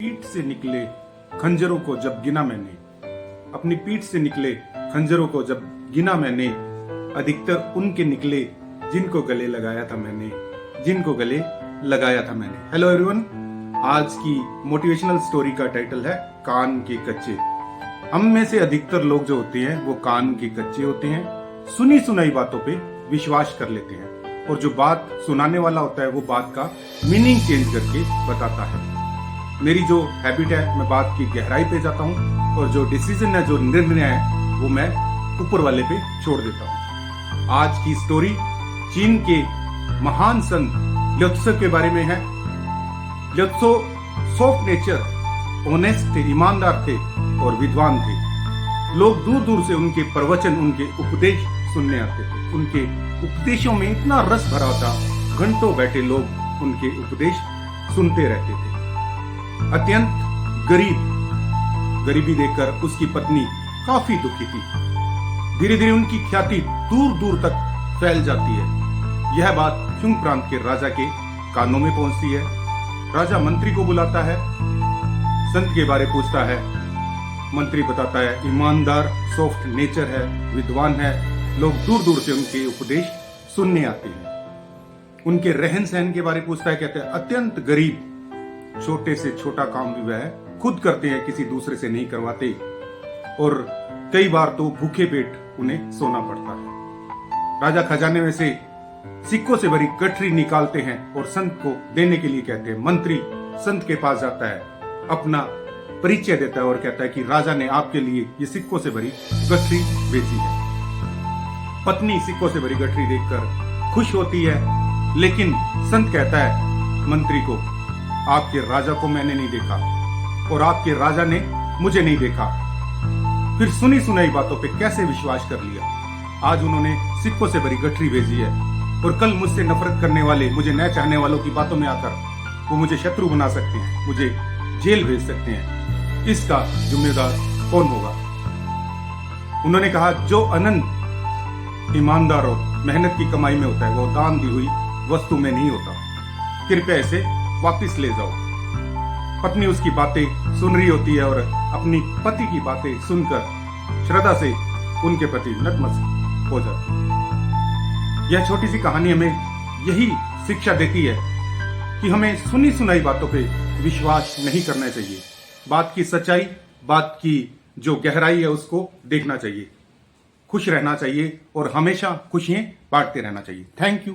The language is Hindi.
पीठ से निकले खंजरों को जब गिना मैंने, अपनी पीठ से निकले खंजरों को जब गिना मैंने, अधिकतर उनके निकले जिनको गले लगाया था मैंने, जिनको गले लगाया था मैंने। हेलो एवरीवन, आज की मोटिवेशनल स्टोरी का टाइटल है कान के कच्चे। हम में से अधिकतर लोग जो होते हैं वो कान के कच्चे होते हैं, सुनी सुनाई बातों पे विश्वास कर लेते हैं और जो बात सुनाने वाला होता है वो बात का मीनिंग चेंज करके बताता है। मेरी जो हैबिट है, मैं बात की गहराई पे जाता हूँ और जो डिसीजन है, जो निर्णय है, वो मैं ऊपर वाले पे छोड़ देता हूँ। आज की स्टोरी चीन के महान संत ल्योत्सो के बारे में है। ल्योत्सो सॉफ्ट नेचर, ऑनेस्ट थे, ईमानदार थे और विद्वान थे। लोग दूर दूर से उनके प्रवचन, उनके उपदेश सुनने आते थे। उनके उपदेशों में इतना रस भरा था, घंटों बैठे लोग उनके उपदेश सुनते रहते थे। अत्यंत गरीबी देखकर उसकी पत्नी काफी दुखी थी। धीरे धीरे उनकी ख्याति दूर दूर तक फैल जाती है। यह बात शुंग प्रांत के राजा के कानों में पहुंचती है। राजा मंत्री को बुलाता है, संत के बारे पूछता है। मंत्री बताता है ईमानदार, सॉफ्ट नेचर है, विद्वान है। लोग दूर दूर से उनके उपदेश सुनने आते हैं। उनके रहन सहन के बारे पूछता है, कहते हैं अत्यंत गरीब, छोटे से छोटा काम भी वह खुद करते हैं, किसी दूसरे से नहीं करवाते और कई बार तो भूखे पेट उन्हें सोना पड़ता है। राजा खजाने में से सिक्कों से भरी गठरी निकालते हैं और संत को देने के लिए कहते हैं। मंत्री संत के पास जाता है, अपना परिचय देता है और कहता है कि राजा ने आपके लिए ये सिक्कों से भरी गठरी भेजी है। पत्नी सिक्कों से भरी गठरी देखकर खुश होती है, लेकिन संत कहता है मंत्री को, आपके राजा को मैंने नहीं देखा और आपके राजा ने मुझे नहीं देखा, फिर सुनी सुनाई बातों पे कैसे विश्वास कर लिया। आज उन्होंने सिक्कों से भरी गठरी भेजी है और कल मुझसे नफरत करने वाले, मुझे न चाहने वालों की बातों में आकर वो मुझे शत्रु बना सकते हैं, मुझे जेल भेज सकते हैं। इसका जिम्मेदार कौन होगा? उन्होंने कहा, जो आनंद ईमानदार और मेहनत की कमाई में होता है वो दान दी हुई वस्तु में नहीं होता। कृपया इसे वापस ले जाओ। पत्नी उसकी बातें सुन रही होती है और अपनी पति की बातें सुनकर श्रद्धा से उनके प्रति नतमस्तक हो जाती है। यह छोटी सी कहानी हमें यही शिक्षा देती है कि हमें सुनी सुनाई बातों पे विश्वास नहीं करना चाहिए। बात की सच्चाई, बात की जो गहराई है उसको देखना चाहिए, खुश रहना चाहिए और हमेशा खुशियां बांटते रहना चाहिए। Thank you.